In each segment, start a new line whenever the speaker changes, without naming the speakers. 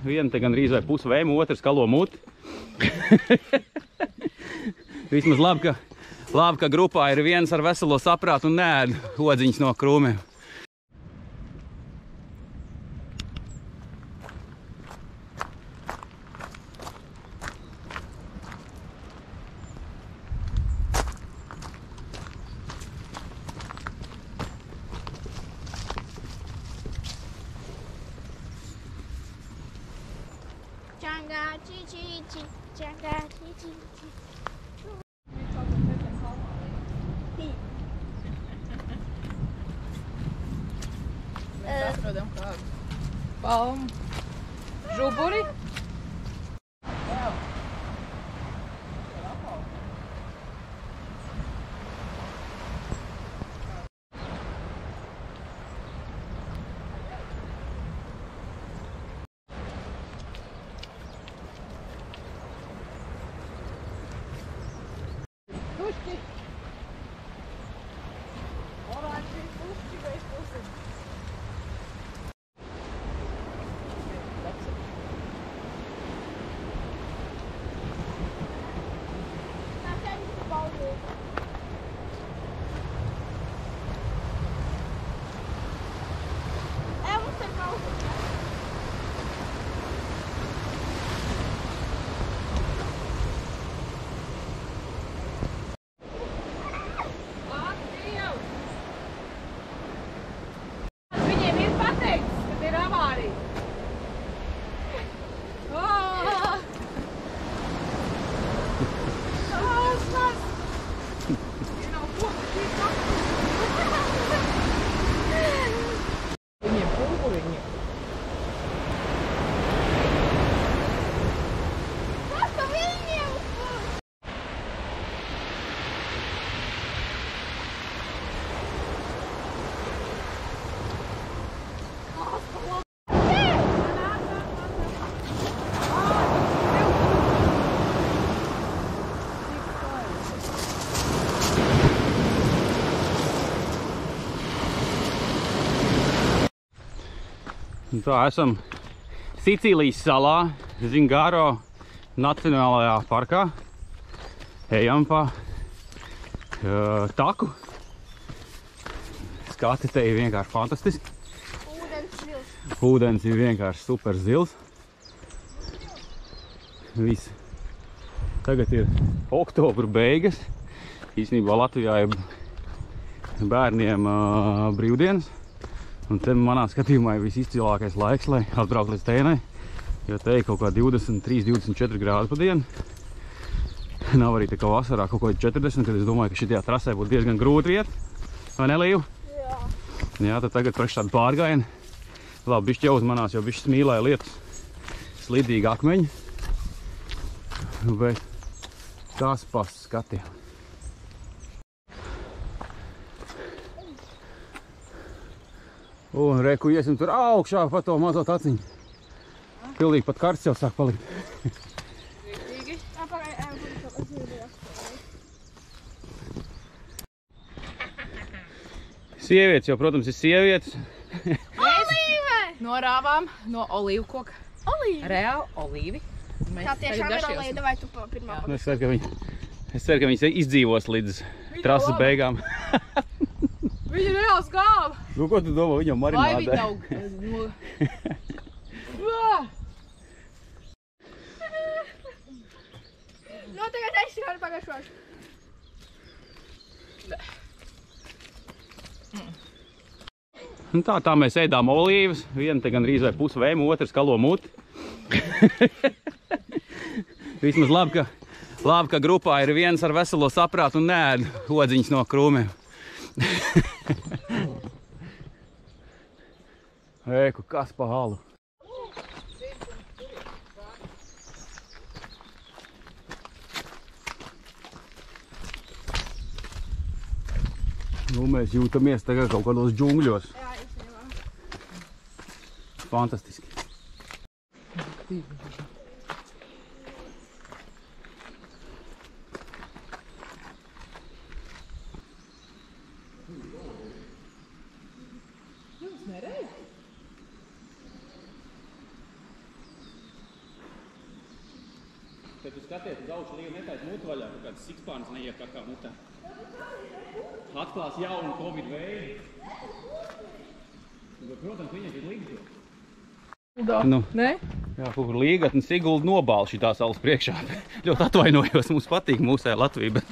Viena te gandrīz vai pusvēma, otrs kalo muti. Vismaz labi, ka grupā ir viens ar veselo saprātu un neēd odziņas no krūmiem.
Mēs atrodam kādu palmu žuburi. Pušķi! Oranži pušķi bez pusi.
Un tā esam Sicīlijas salā, Zingaro Nacionālajā parkā. Ejam pa taku. Skati te ir vienkārši fantastiski. Ūdens ir vienkārši super zils. Viss. Tagad ir oktobra beigas. Īstenībā Latvijā ir bērniem brīvdienas. Un te manā skatījumā ir visizcilākais laiks, lai atbraukt līdz tēnai. Jo te ir kaut kā 23–24 grādi pa dienu. Nav arī tā kā vasarā kaut ko 40, kad es domāju, ka šitajā trasē būtu diezgan grūti vieta. Vai ne, Līva?
Jā.
Jā, tad tagad priekš tādu pārgājienu. Labi, bišķi jāuzmanās, jo bišķi smīlēja lietus. Slidīgi akmeņi. Bet tas pas skatījā. Un reku iesim tur augšā pa to mazo taciņu. Pilnīgi pat karsts jau sāk palikt.
Rītīgi.
Sievietes jau, protams, ir sievietes.
Olīve! Norāvām no olīvu koka. Olīvi? Reāli olīvi.
Tā tiešām ir olīva, vai tu pirmā?
Es ceru, ka viņas izdzīvos līdz trases beigām.
Viņa reāli skāva.
Nu, ko tu domā, viņam marinādē?
Vai viņa nav...
Nu, tagad es varu pagašošu.
Un tā mēs ēdām olīvas. Viena te gandrīz vai pusvēma, otrs kalo muti. Vismaz labi, ka grupā ir viens ar veselo saprātu un neēd odziņas no krūmiem. Eku, kas pa halu? Nu, mēs jūtamies tagad kaut kādos džungļos.
Jā, īstenībā.
Fantastiski. Kad tu skaties uz augšu līgu netais mutu vaļā, ka kāds sikspārnis neiek kā mutā. Atklās jaunu Covid veidu. Bet, protams, viņas ir līgti. Nu,
ne?
Jā, kaut kur Līgatne Sigulda nobāla šitā salas priekšā. Ļoti atvainojos, mums patīk mūsēja Latvija, bet...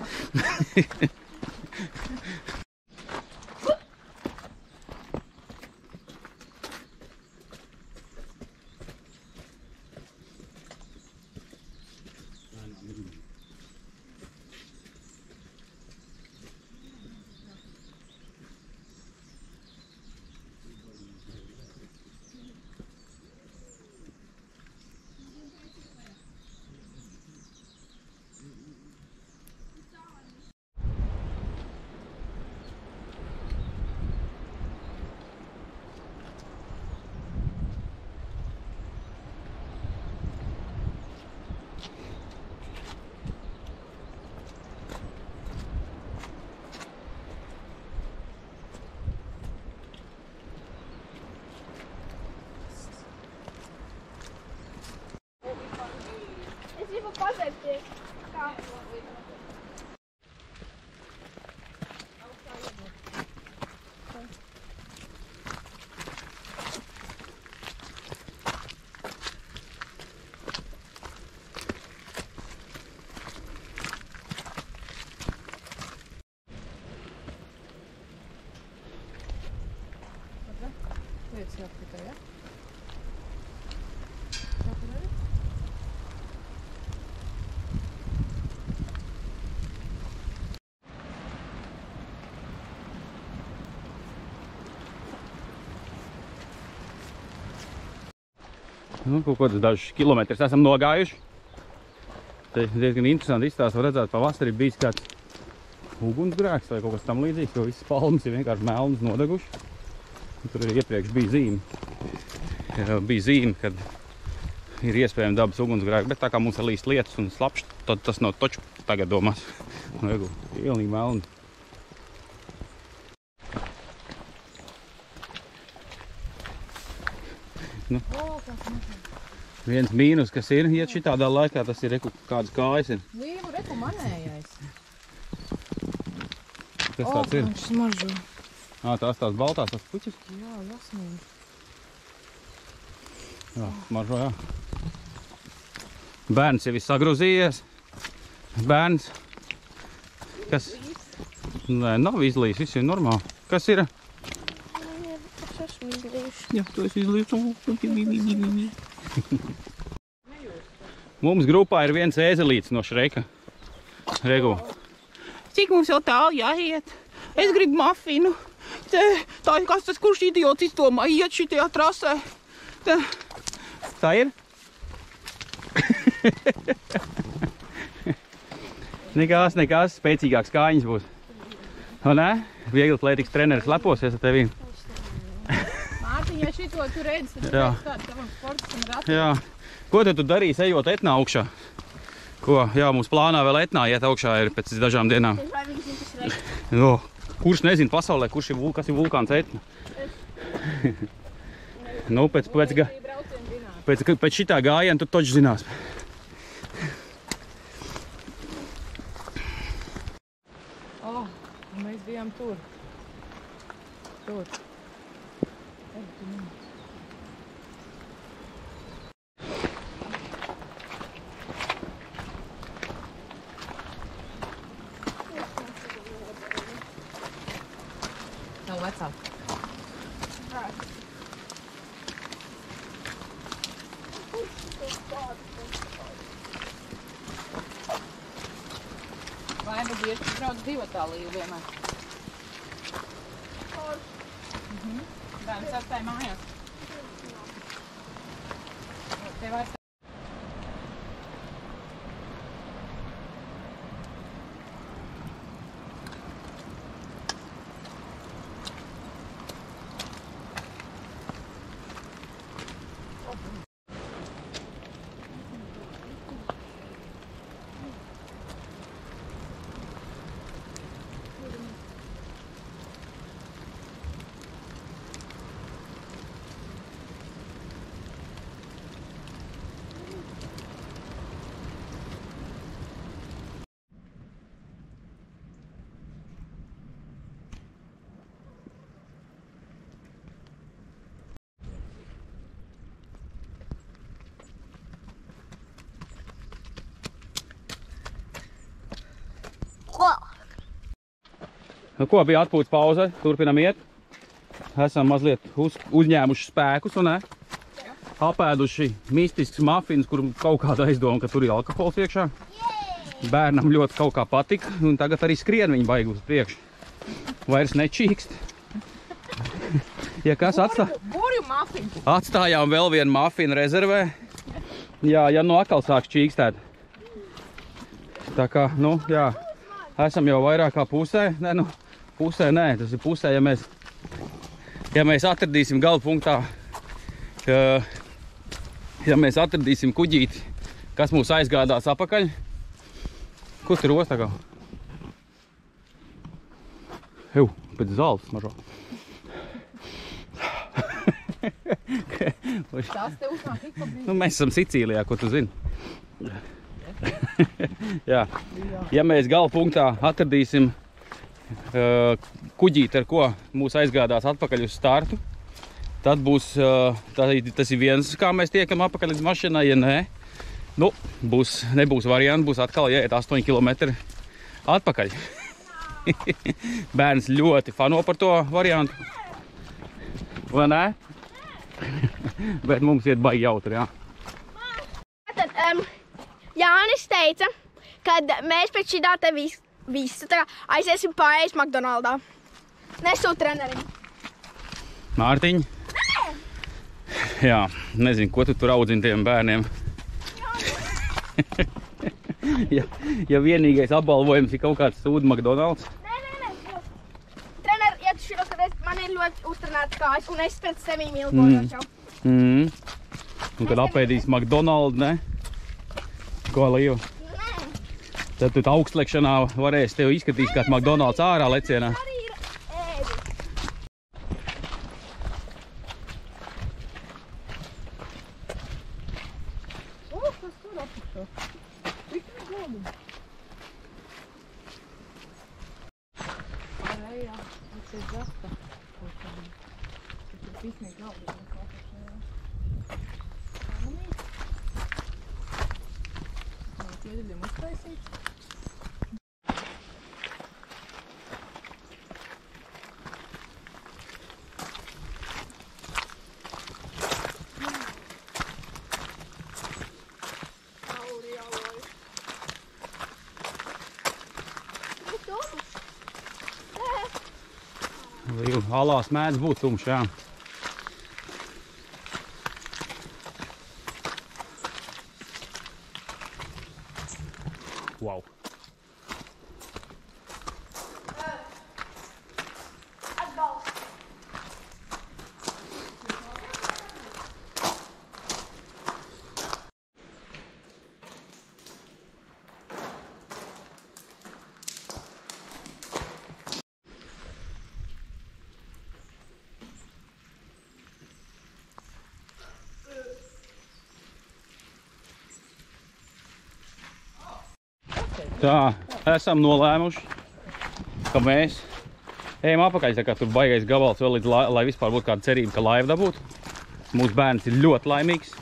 Es gribu pazēties. Kā?
Lietas jāpatā, ja?
Nu, kaut kādas dažus kilometrus esam nogājuši. Te diezgan interesanti izstāst, var redzēt, pavasarī bijis kāds ugunsgrēks vai kaut kas tam līdzīgs, jo visas palmas ir vienkārši melnas nodeguši. Tur arī iepriekš bija zīme, kad ir iespējami dabas ugunsgrēki, bet tā kā mums ir līst lietas un slapšs, tad tas nav toču tagad domās. Ielnīgi melni. Nu, viens mīnus, kas ir, ja šitādā laikā, tas ir kādas kājas ir.
Līvu reku manējais.
Kas tāds ir?
Viņš smaržo.
Tās baltās, tās puķis?
Jā, jasmīni.
Jā, smaržo, jā. Bērns jau ir sagrozījies. Bērns. Kas? Nē, nav izlījis, viss ir normāli. Kas ir?
Es esmu izdarījuši.
Jā, tu esi izlīdz. Mums grupā ir viens ēzelīts no Šreka. Regu.
Cik mums jau tālu jāiet? Es gribu mafinu. Tā ir kas tas, kurš idiots izdomā iet šitajā trasē.
Tā ir? Nekās, spēcīgāks kājiņas būs. O nē? Viegli atlētikas treneris leposies ar tevi.
Mārtiņ, ja šito tu redzi, tad tu redzi tādu tavam sportistam ratu.
Jā. Ko tu darīsi, ejot etnā augšā? Ko? Jā, mums plānā vēl etnā iet augšā ir pēc dažām dienām.
Es vai viņi zina, kas ir reik.
No, kurš nezina pasaulē, kas ir vulkāns etna? Nu, pēc šitā gājiena tu toķi zinās.
Mēs bijām tur. Tur. Nav vecāk. Vai bet bieži brauc divatā līgu vienmēr? Bērns atstāja mājās. Tev vairs...
Nu, ko bija atpūtas pauze, turpinam iet. Esam mazliet uzņēmuši spēkus, un ne? Apēduši mistisks mafins, kur kaut kāda aizdoma, ka tur ir alkohols iekšā. Bērnam ļoti kaut kā patika, un tagad arī skrien viņi baigi uz priekšu. Vairs nečīkst. Ja kas atstājām vēl vienu mafinu rezervē. Jā, ja nu atkal sāks čīkstēt. Tā kā, nu, jā, esam jau vairāk kā pusē. Nē, nu, pusē nē, tas ir pusē, ja mēs atradīsim galvpunktā, ja mēs atradīsim kuģīti, kas mūs aizgādās apakaļ. Kur tur rost tagad? Ew, pēc zāles mažo.
Tās te uznāk ik pa brīdi.
Nu, mēs esam Sicīlijā, ko tu zini. Jā. Ja mēs galvpunktā atradīsim kuģīti, ar ko mūs aizgādās atpakaļ uz startu, tad būs, tas ir viens, kā mēs tiekam apakaļ līdz mašinai, ja nē, nu, nebūs varianti, būs atkal jāiet 8 km atpakaļ. Bērns ļoti fano par to variantu. Vai nē? Bet mums iet baigi jautri, jā.
Tad Jānis teica, kad mēs pēc šitā te visu aiziesim paēst McDonaldā. Nesūt trenerim.
Mārtiņ? Jā, nezinu, ko tu tur audzini tiem bērniem. Ja vienīgais apbalvojums ir kaut kāds sūda McDonald's.
Nē. Trener, ja tu šito skaties, man ir ļoti uztrenēts kājas, un es pēc sevīm ilgojošau.
Un kad apēdīs McDonald's, ne? Ko, Līva? Tad tu augstlekšanā varēsi tev izskatīs kāds McDonald's ārā lecienā.
Arī ir ēdi.
Kas tur apakšā? Tik godu. Pārējā, tas ir zasta. Tas ir pisnīgi galdi. Iedeļam uztaisīt.
Alās mēdz būt tumšs, jā. Wow. Tā, esam nolēmuši, ka mēs ejam apakaļ, tā kā tur baigais gabals vēl līdz, lai vispār būtu kāda cerība, ka laiva dabūtu. Mūsu bērns ir ļoti laimīgs,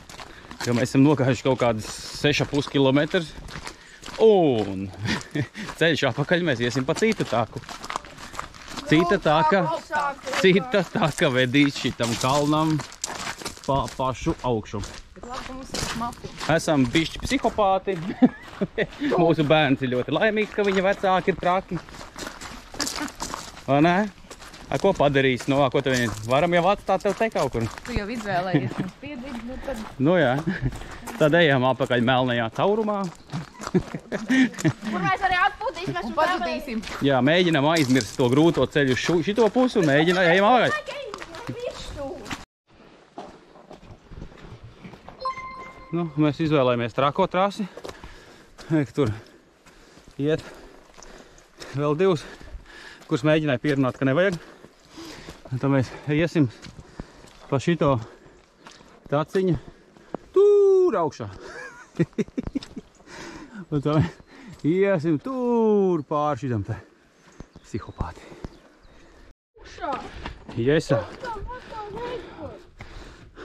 jo mēs esam nokājuši kaut kādas 6,5 km. Un ceļš apakaļ mēs iesim pa citu taku. Cita taka vedīs šitam kalnam pa pašu augšu. Esam bišķi psihopāti. Mūsu bērns ir ļoti laimīgs, ka viņa vecāki ir traki. Vai nē? Ko padarīs? Nu, ko te viņi varam jau atstāt tev te kaut kur?
Tu jau izvēlējies mums piedzīvi, nu tad...
Nu jā. Tad ejam apakaļ melnajā caurumā.
Kur mēs arī atpūtīsimies
un pazudīsim.
Jā, mēģinam aizmirst to grūto ceļu uz šito pusi un ejam apakaļ. Nu, mēs izvēlējāmies trako trasi. Tur iet vēl divas, kuras mēģināja pierunāt, ka nevajag. Tad mēs iesim pa šito taciņu tur augšā. Un tad mēs iesim tur pār šitam te psihopāti. Yes.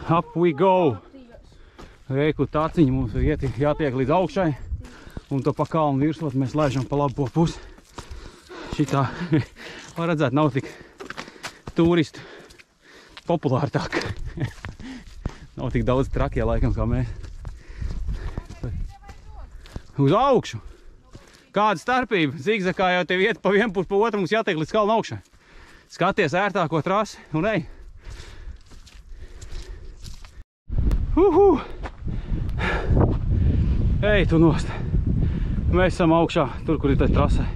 Up we go. Reiku taciņu mums jātiek līdz augšai. Un to pa kalnu virsot mēs laižam pa labo pusi. Šitā Var redzēt, nav tik turistu populāri tā, ka nav tik daudz trakie laikam kā mēs. Uz augšu. Kāda starpība? Zigzakā jau tev iet pa vienu pusi, pa otru, mums jātiek līdz kalna augšai. Skaties ērtāko trasi un ej. Ej tu nost. Mēs esam augšā, tur, kur ir tā trasē.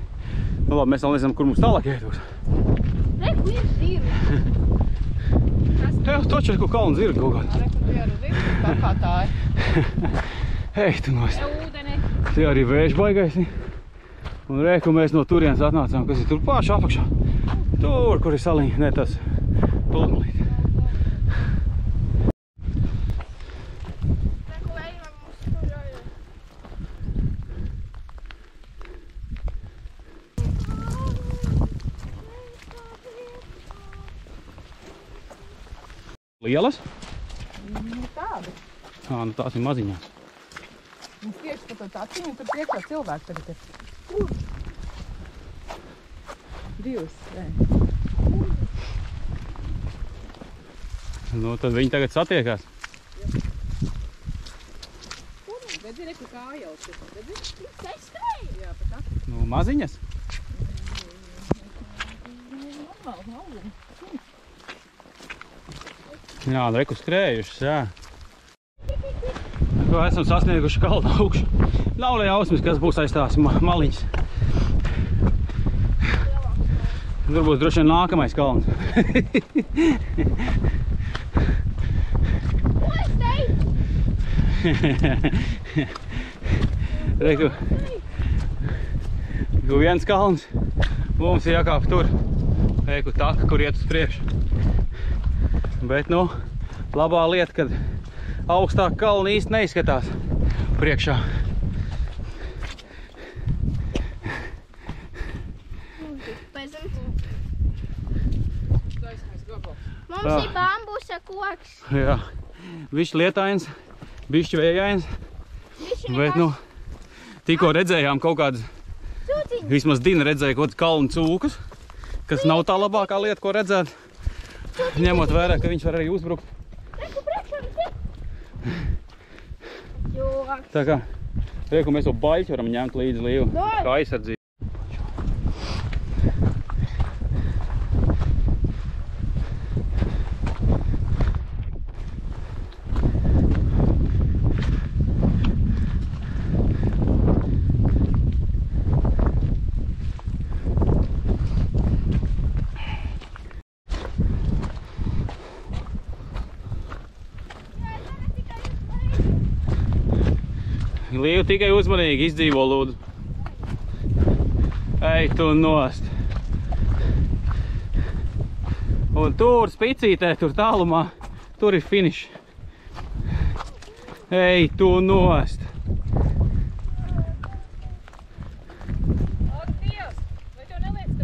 Nu labi, mēs vēl nezinām, kur mums tālāk iet.
Re, kur ir zirgi?
Tev taču ir kaut kalnu zirgi kaut kādā.
Re, kur ir zirgi, tā kā tā ir.
Ej tu nost.
Te ūdeni.
Te arī vējš baigais. Un re, kur mēs no turienes atnācām, kas ir tur paši apakšā. Tur, kur ir saliņa, ne tas pludmalīt. Lielas?
Tādi.
Nu tās ir maziņās.
Mums tieši pa to taciņu, tur priekšā cilvēki tagad ir. Divas, re.
Nu, tad viņi tagad satiekās.
Redzi, re, kur kājauts ir. Redzi?
Te skrēja.
Jā, pa tā.
Nu, maziņas.
Normāli.
Jā, nu reku skrējušas, jā. Ko esam sasnieguši kalnu augšu. Nav ne jausmas, kas būs aiz tās maliņas. Tur būs droši vien nākamais kalns.
Ko es teicu?
Reku viens kalns. Mums ir jākāp tur. Reku taka, kur iet uz priekšu. Bet, nu, labā lieta, kad augstāk kalni īsti neizskatās priekšā.
Mums ir bambusa koks.
Jā, bišķi lietains, bišķi vējains. Bet, nu, tikko redzējām kaut kādas, vismaz Dina redzēja kaut kādas kalnu cūkas, kas nav tā labākā lieta, ko redzēt. Ņemot vērā, ka viņš var arī uzbrukt. Tā kā, reku mēs to baļķi varam ņemt līdzi līvu, kā aizsardzību. Līvu tikai uzmanīgi izdzīvo, lūdzu. Ej tu nost. Un tur spicītē, tur tālumā, tur ir finišs. Ej tu nost.
Ak, Dievs! Vai tev neliec, ka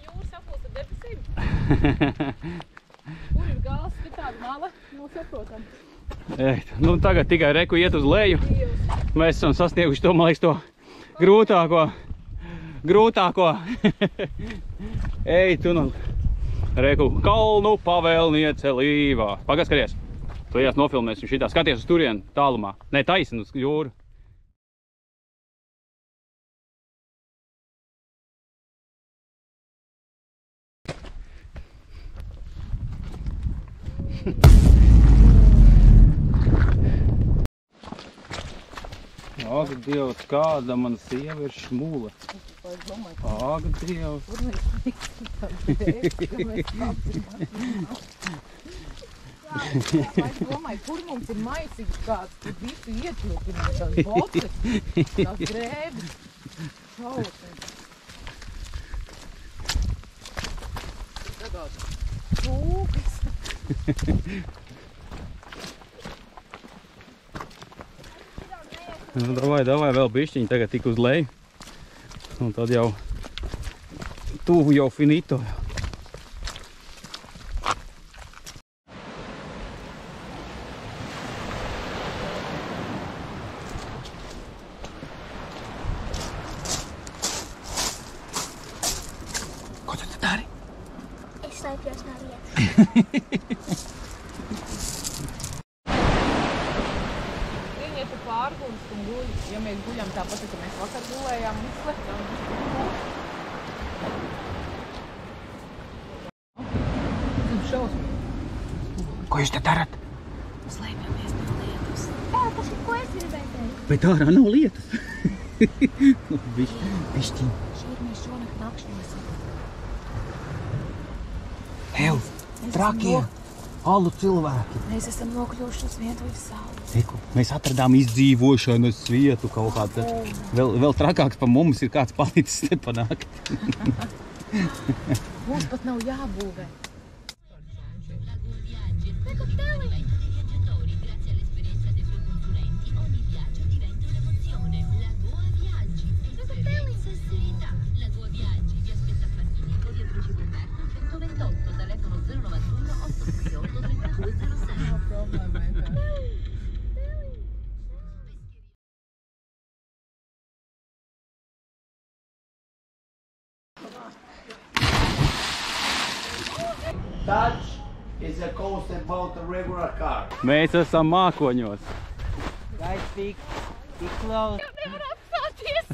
jūra sapūst ar debesīm? Kur ir gals, ka tāda mala? Nav saprotam.
Ej, nu tagad tikai reku iet uz leju. Mēs esam sasnieguši to, man liekas, to grūtāko. Ej, tu nu, reku, kalnu pavēlniece Līvā. Pagad, skaties. Lejās nofilmēsim šitā. Skaties uz turienu tālumā. Ne, taisni uz jūru. Ak, Dievs, kāda mana sieva ir šmula. Ak, Dievs.
Es domāju, kur mums ir maisīgs kāds, kur visu ietilpināt, tās boces, tās grēbes. Šausmas. Tagad cūkas.
Nu, davai vēl bišķiņi, tagad tik uz leju. Un tad jau tuvu jau finito. Ko tu dari?
Zini, ja tu pārgulst un guļ, ja mēs guļam tāpat, ka mēs vakar gulējām un slepjām. Šausmas.
Ko jūs te darat?
Slēpjamies no lietus.
Tas ir, ko es gribēju teikt.
Bet ārā nav lietas. Bišķiņ.
Šeit mēs šonakt nakšņosim.
Ev, trakie, alu cilvēki.
Mēs esam nokļuvuši uz vientuļu sauli.
Eku, mēs atradām izdzīvošanas vietu kaut kādu. Vēl trakāks pa mums ir kāds palicis te panākt.
Mums pat nav jābūvē.
Touch is a cost about a regular car.
Mēs esam mākoņos.
Guys, be close.
Nevar apstāties.